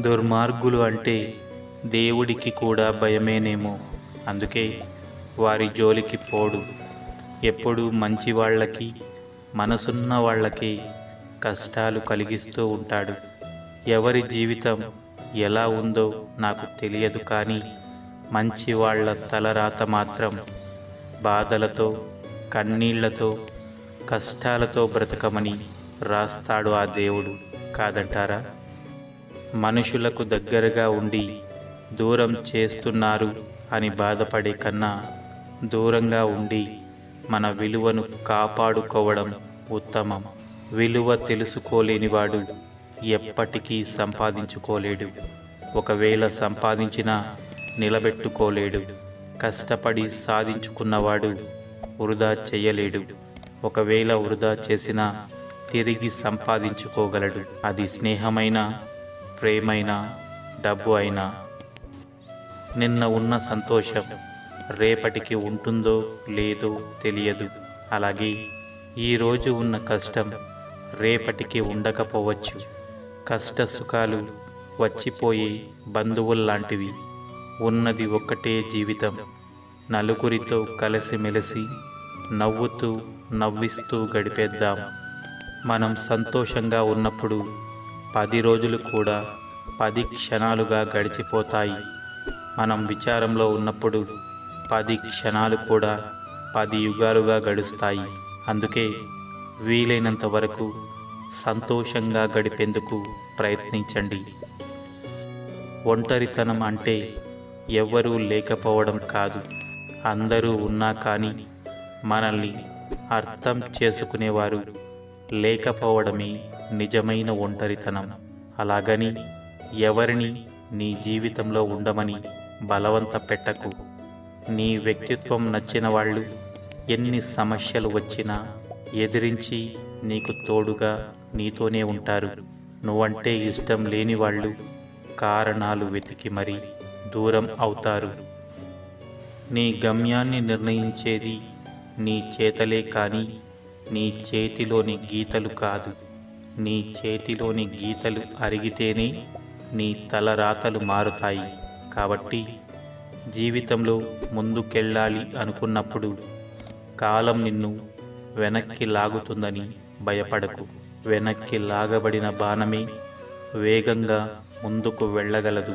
దుర్మార్గులు అంటే దేవుడికి కూడా భయమేనేమో, అందుకే వారి జోలికి పోడు. ఎప్పుడూ మంచి వాళ్ళకి, మనసున్న వాళ్ళకి కష్టాలు కలిగిస్తూ ఉంటాడు. ఎవరి జీవితం ఎలా ఉందో నాకు తెలియదు, కానీ మంచి వాళ్ళ తలరాత మాత్రం బాధలతో, కన్నీళ్లతో, కష్టాలతో బ్రతకమని రాస్తాడు ఆ దేవుడు, కాదంటారా? మనుషులకు దగ్గరగా ఉండి దూరం చేస్తున్నారు అని బాధపడే కన్నా దూరంగా ఉండి మన విలువను కాపాడుకోవడం ఉత్తమం. విలువ తెలుసుకోలేనివాడు ఎప్పటికీ సంపాదించుకోలేడు. ఒకవేళ సంపాదించినా నిలబెట్టుకోలేడు. కష్టపడి సాధించుకున్నవాడు వృధా చేయలేడు. ఒకవేళ వృధా చేసినా తిరిగి సంపాదించుకోగలడు. అది స్నేహమైనా, ప్రేమైనా, డబ్బు అయినా. నిన్న ఉన్న సంతోషం రేపటికి ఉంటుందో లేదో తెలియదు. అలాగే ఈరోజు ఉన్న కష్టం రేపటికి ఉండకపోవచ్చు. కష్ట సుఖాలు వచ్చిపోయే బంధువుల్లాంటివి. ఉన్నది ఒక్కటే జీవితం. నలుగురితో కలిసిమెలిసి నవ్వుతూ నవ్విస్తూ గడిపేద్దాం. మనం సంతోషంగా ఉన్నప్పుడు 10 రోజులు కూడా 10 క్షణాలుగా గడిచిపోతాయి. మనం విచారంలో ఉన్నప్పుడు 10 క్షణాలు కూడా 10 యుగాలుగా గడుస్తాయి. అందుకే వీలైనంత వరకు సంతోషంగా గడిపేందుకు ప్రయత్నించండి. ఒంటరితనం అంటే ఎవ్వరూ లేకపోవడం కాదు, అందరూ ఉన్నా కానీ మనల్ని అర్థం చేసుకునేవారు లేకపోవడమే నిజమైన ఒంటరితనం. అలాగని ఎవరిని నీ జీవితంలో ఉండమని బలవంత పెట్టకు. నీ వ్యక్తిత్వం నచ్చిన వాళ్ళు ఎన్ని సమస్యలు వచ్చినా ఎదిరించి నీకు తోడుగా నీతోనే ఉంటారు. నువ్వంటే ఇష్టం లేని వాళ్ళు కారణాలు వెతికి మరీ దూరం అవుతారు. నీ గమ్యాన్ని నిర్ణయించేది నీ చేతలే కానీ నీ చేతిలోని గీతలు కాదు. నీ చేతిలోని గీతలు అరిగితేనే నీ తలరాతలు మారుతాయి. కాబట్టి జీవితంలో ముందుకెళ్ళాలి అనుకున్నప్పుడు కాలం నిన్ను వెనక్కి లాగుతుందని భయపడకు. వెనక్కి లాగబడిన బాణమే వేగంగా ముందుకు వెళ్ళగలదు.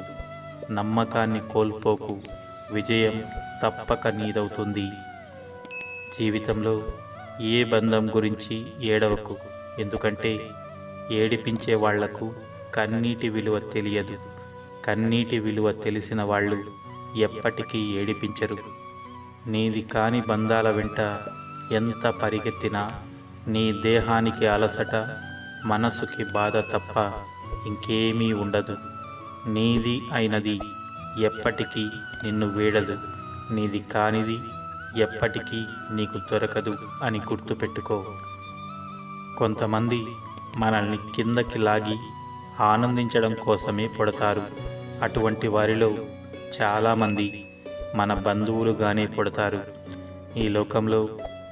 నమ్మకాన్ని కోల్పోకు, విజయం తప్పక నీదవుతుంది. జీవితంలో ఏ బంధం గురించి ఏడవకు, ఎందుకంటే ఏడిపించే వాళ్లకు కన్నీటి విలువ తెలియదు. కన్నీటి విలువ తెలిసిన వాళ్ళు ఎప్పటికీ ఏడిపించరు. నీది కాని బంధాల వెంట ఎంత పరిగెత్తినా నీ దేహానికి అలసట, మనసుకి బాధ తప్ప ఇంకేమీ ఉండదు. నీది అయినది ఎప్పటికీ నిన్ను వీడదు. నీది కానిది ఎప్పటికీ నీకు దొరకదు అని గుర్తుపెట్టుకో. కొంతమంది మనల్ని కిందకి లాగి ఆనందించడం కోసమే పుడతారు. అటువంటి వారిలో చాలామంది మన బంధువులుగానే పుడతారు. ఈ లోకంలో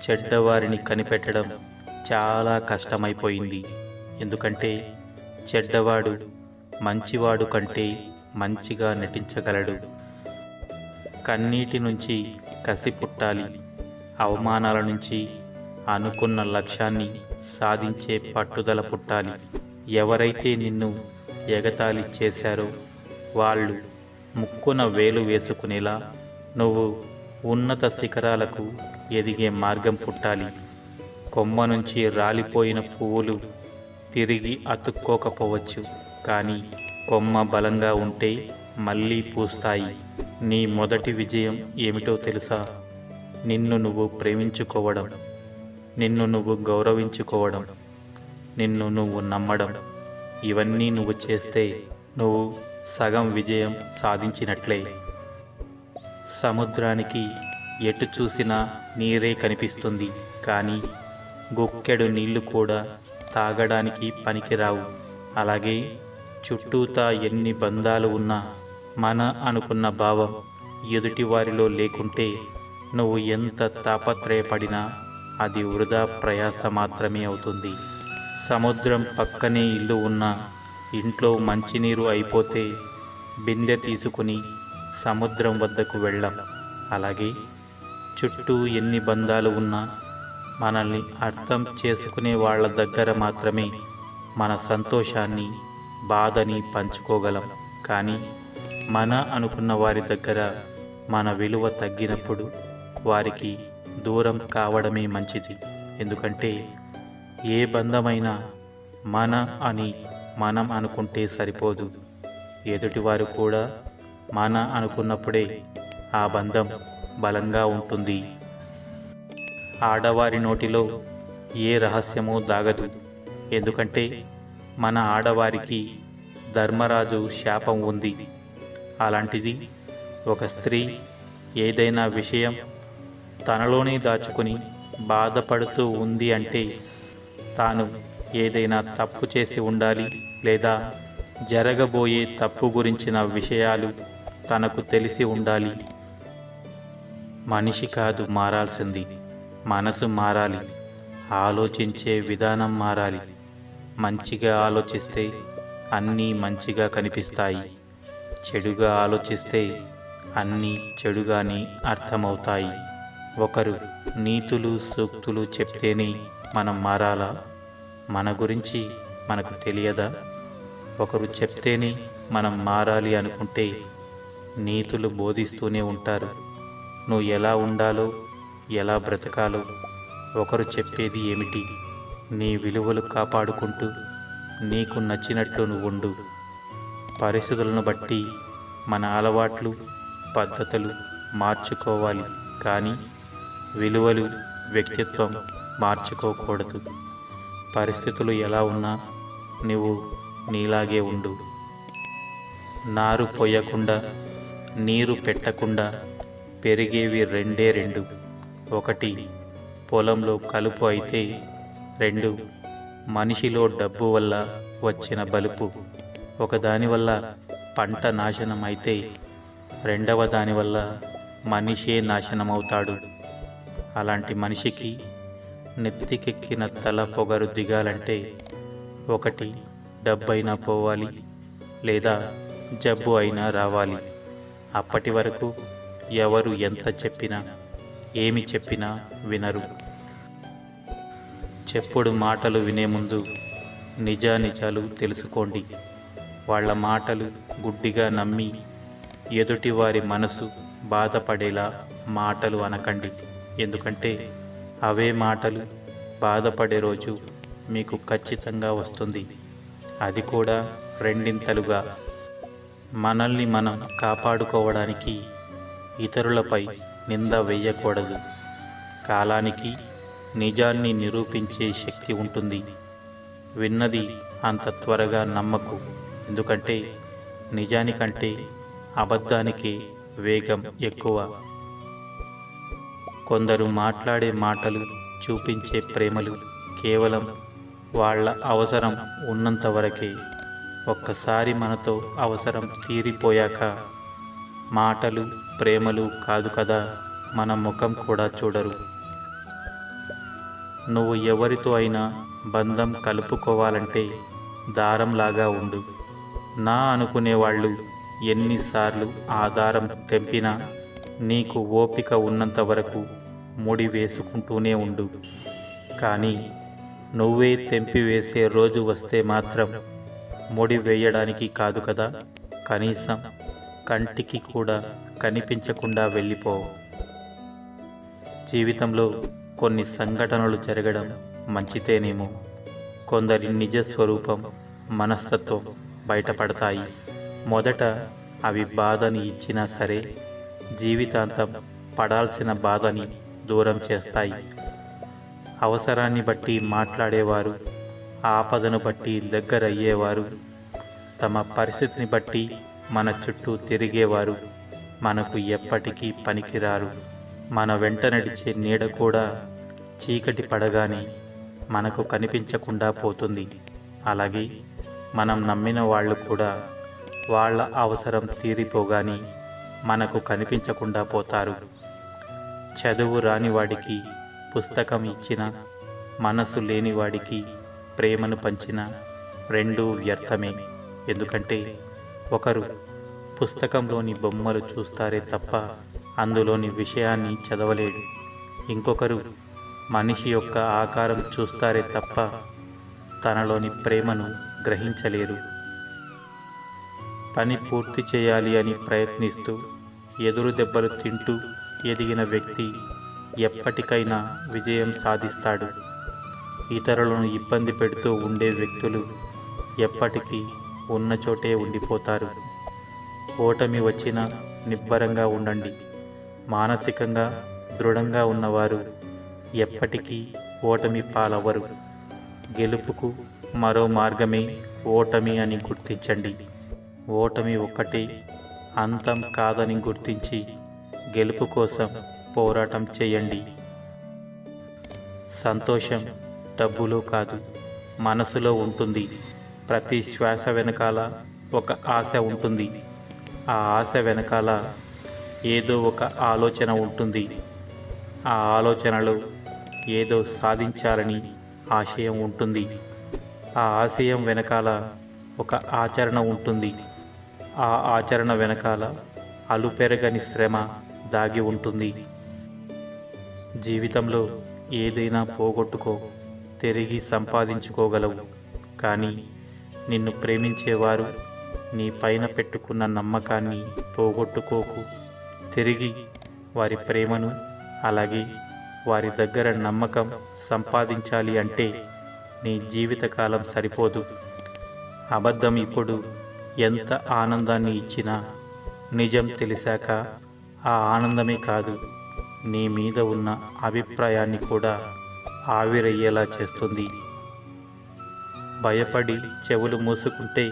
చెడ్డవారిని కనిపెట్టడం చాలా కష్టమైపోయింది. ఎందుకంటే చెడ్డవాడు మంచివాడు కంటే మంచిగా నటించగలడు. కన్నీటి నుంచి కసి పుట్టాలి. అవమానాల నుంచి అనుకున్న లక్ష్యాన్ని సాధించే పట్టుదల పుట్టాలి. ఎవరైతే నిన్ను ఎగతాళి చేశారో వాళ్ళు ముక్కున వేలు వేసుకునేలా నువ్వు ఉన్నత శిఖరాలకు ఎదిగే మార్గం పుట్టాలి. కొమ్మ నుంచి రాలిపోయిన పువ్వులు తిరిగి అతుక్కోకపోవచ్చు, కానీ కొమ్మ బలంగా ఉంటే మళ్ళీ పూస్తాయి. నీ మొదటి విజయం ఏమిటో తెలుసా? నిన్ను నువ్వు ప్రేమించుకోవడం, నిన్ను నువ్వు గౌరవించుకోవడం, నిన్ను నువ్వు నమ్మడం. ఇవన్నీ నువ్వు చేస్తే నువ్వు సగం విజయం సాధించినట్లే. సముద్రానికి ఎటు చూసినా నీరే కనిపిస్తుంది, కానీ గుక్కెడు నీళ్లు కూడా తాగడానికి పనికిరావు. అలాగే చుట్టూతా ఎన్ని బంధాలు ఉన్నా మన అనుకున్న భావం ఎదుటివారిలో లేకుంటే నువ్వు ఎంత తాపత్రయపడినా అది వృధా ప్రయాస మాత్రమే అవుతుంది. సముద్రం పక్కనే ఇల్లు ఉన్నా ఇంట్లో మంచినీరు అయిపోతే బిందె తీసుకుని సముద్రం వద్దకు వెళ్ళం. అలాగే చుట్టూ ఎన్ని బంధాలు ఉన్నా మనల్ని అర్థం చేసుకునే వాళ్ళ దగ్గర మాత్రమే మన సంతోషాన్ని, బాధని పంచుకోగలం. కానీ మన అనుకున్న వారి దగ్గర మన విలువ తగ్గినప్పుడు వారికి దూరం కావడమే మంచిది. ఎందుకంటే ఏ బంధమైనా మన అని మనం అనుకుంటే సరిపోదు. ఎదుటివారు కూడా మన అనుకున్నప్పుడే ఆ బంధం బలంగా ఉంటుంది. ఆడవారి నోటిలో ఏ రహస్యమూ దాగదు. ఎందుకంటే మన ఆడవారికి ధర్మరాజు శాపం ఉంది. అలాంటిది ఒక స్త్రీ ఏదైనా విషయం తనలోనే దాచుకుని బాధపడుతూ ఉంది అంటే తాను ఏదైనా తప్పు చేసి ఉండాలి, లేదా జరగబోయే తప్పు గురించిన విషయాలు తనకు తెలిసి ఉండాలి. మనిషి కాదు మారాల్సింది, మనసు మారాలి. ఆలోచించే విధానం మారాలి. మంచిగా ఆలోచిస్తే అన్నీ మంచిగా కనిపిస్తాయి. చెడుగా ఆలోచిస్తే అన్నీ చెడుగానే అర్థమవుతాయి. ఒకరు నీతులు సూక్తులు చెప్తేనే మనం మారాలా? మన గురించి మనకు తెలియదా? ఒకరు చెప్తేనే మనం మారాలి అనుకుంటే నీతులు బోధిస్తూనే ఉంటారు. నువ్వు ఎలా ఉండాలో, ఎలా బ్రతకాలో ఒకరు చెప్పేది ఏమిటి? నీ విలువలు కాపాడుకుంటూ నీకు నచ్చినట్లు నువ్వు ఉండు. పరిస్థితులను బట్టి మన అలవాట్లు, పద్ధతులు మార్చుకోవాలి. కానీ విలువలు, వ్యక్తిత్వం మార్చుకోకూడదు. పరిస్థితులు ఎలా ఉన్నా నువ్వు నీలాగే ఉండు. నారు పోయకుండా, నీరు పెట్టకుండా పెరిగేవి రెండే రెండు. ఒకటి పొలంలో కలుపు అయితే, రెండు మనిషిలో డబ్బు వల్ల వచ్చిన బలుపు. ఒకదాని వల్ల పంట నాశనం అయితే రెండవ దానివల్ల మనిషే నాశనమవుతాడు. అలాంటి మనిషికి నెత్తికెక్కిన తల పొగరు దిగాలంటే ఒకటి డబ్బైనా పోవాలి, లేదా జబ్బు అయినా రావాలి. అప్పటి వరకు ఎవరు ఎంత చెప్పినా, ఏమి చెప్పినా వినరు. చెప్పుడు మాటలు వినే ముందు నిజానిజాలు తెలుసుకోండి. వాళ్ళ మాటలు గుడ్డిగా నమ్మి ఎదుటివారి మనసు బాధపడేలా మాటలు అనకండి. ఎందుకంటే అవే మాటలు బాధపడే రోజు మీకు ఖచ్చితంగా వస్తుంది. అది కూడా రెండింతలుగా. మనల్ని మనం కాపాడుకోవడానికి ఇతరులపై నింద వేయకూడదు. కాలానికి నిజాన్ని నిరూపించే శక్తి ఉంటుంది. విన్నది అంత త్వరగా నమ్మకు. ఎందుకంటే నిజానికంటే అబద్ధానికి వేగం ఎక్కువ. కొందరు మాట్లాడే మాటలు, చూపించే ప్రేమలు కేవలం వాళ్ళ అవసరం ఉన్నంత వరకే. ఒక్కసారి మనతో అవసరం తీరిపోయాక మాటలు, ప్రేమలు కాదు కదా, మన ముఖం కూడా చూడరు. నువ్వు ఎవరితో అయినా బంధం కలుపుకోవాలంటే దారంలాగా ఉండు. నా అనుకునేవాళ్ళు ఎన్నిసార్లు ఆ దారం తెంపినా నీకు ఓపిక ఉన్నంత వరకు ముడి వేసుకుంటూనే ఉండు. కానీ నువ్వే తెంపివేసే రోజు వస్తే మాత్రం ముడి వేయడానికి కాదు కదా, కనీసం కంటికి కూడా కనిపించకుండా వెళ్ళిపో. జీవితంలో కొన్ని సంఘటనలు జరగడం మంచితేనేమో. కొందరి నిజస్వరూపం, మనస్తత్వం బయటపడతాయి. మొదట అవి బాధని ఇచ్చినా సరే, జీవితాంతం పడాల్సిన బాధని దూరం చేస్తాయి. అవసరాన్ని బట్టి మాట్లాడేవారు, ఆపదను బట్టి దగ్గరయ్యేవారు, తమ పరిస్థితిని బట్టి మన చుట్టూ తిరిగేవారు మనకు ఎప్పటికీ పనికిరారు. మన వెంట నడిచే నీడ కూడా చీకటి పడగానే మనకు కనిపించకుండా పోతుంది. అలాగే మనం నమ్మిన వాళ్ళు కూడా వాళ్ళ అవసరం తీరిపోగానే మనకు కనిపించకుండా పోతారు. చదువు రానివాడికి పుస్తకం ఇచ్చిన, మనసు లేనివాడికి ప్రేమను పంచిన రెండూ వ్యర్థమే. ఎందుకంటే ఒకరు పుస్తకంలోని బొమ్మలు చూస్తారే తప్ప అందులోని విషయాన్ని చదవలేడు. ఇంకొకరు మనిషి యొక్క ఆకారం చూస్తారే తప్ప తనలోని ప్రేమను గ్రహించలేరు. పని పూర్తి చేయాలి అని ప్రయత్నిస్తూ ఎదురు దెబ్బలు తింటూ ఎదిగిన వ్యక్తి ఎప్పటికైనా విజయం సాధిస్తాడు. ఇతరులను ఇబ్బంది పెడుతూ ఉండే వ్యక్తులు ఎప్పటికీ ఉన్న చోటే ఉండిపోతారు. ఓటమి వచ్చినా నిబ్బరంగా ఉండండి. మానసికంగా దృఢంగా ఉన్నవారు ఎప్పటికీ ఓటమి పాలవరు. గెలుపుకు మరో మార్గమే ఓటమి అని గుర్తించండి. ఓటమి ఒక్కటే అంతం కాదని గుర్తించి గెలుపు కోసం పోరాటం చేయండి. సంతోషం డబ్బులో కాదు, మనసులో ఉంటుంది. ప్రతి శ్వాస వెనకాల ఒక ఆశ ఉంటుంది. ఆ ఆశ వెనకాల ఏదో ఒక ఆలోచన ఉంటుంది. ఆ ఆలోచనలో ఏదో సాధించాలని ఆశయం ఉంటుంది. ఆ ఆశయం వెనకాల ఒక ఆచరణ ఉంటుంది. ఆ ఆచరణ వెనకాల అలుపెరగని శ్రమ దాగి ఉంటుంది. జీవితంలో ఏదైనా పోగొట్టుకో, తిరిగి సంపాదించుకోగలవు. కానీ నిన్ను ప్రేమించేవారు నీ పైన పెట్టుకున్న నమ్మకాన్ని పోగొట్టుకోకు. తిరిగి వారి ప్రేమను, అలాగే వారి దగ్గర నమ్మకం సంపాదించాలి అంటే నీ జీవితకాలం సరిపోదు. అబద్ధం ఇప్పుడు ఎంత ఆనందాన్ని ఇచ్చినా నిజం తెలిసాక ఆ ఆనందమే కాదు, నీ మీద ఉన్న అభిప్రాయాన్ని కూడా ఆవిరయ్యేలా చేస్తుంది. భయపడి చెవులు మూసుకుంటే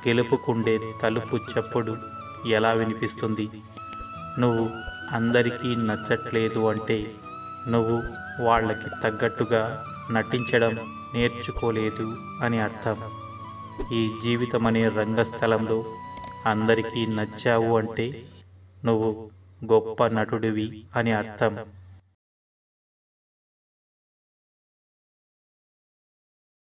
గెలుపుకుండే తలుపు చప్పుడు ఎలా వినిపిస్తుంది? నువ్వు అందరికీ నచ్చట్లేదు అంటే నువ్వు వాళ్ళకి తగ్గట్టుగా నటించడం నేర్చుకోలేదు అని అర్థం. ఈ జీవితం అనే రంగస్థలంలో అందరికీ నచ్చావు అంటే నువ్వు గొప్ప నటుడివి అని అర్థం.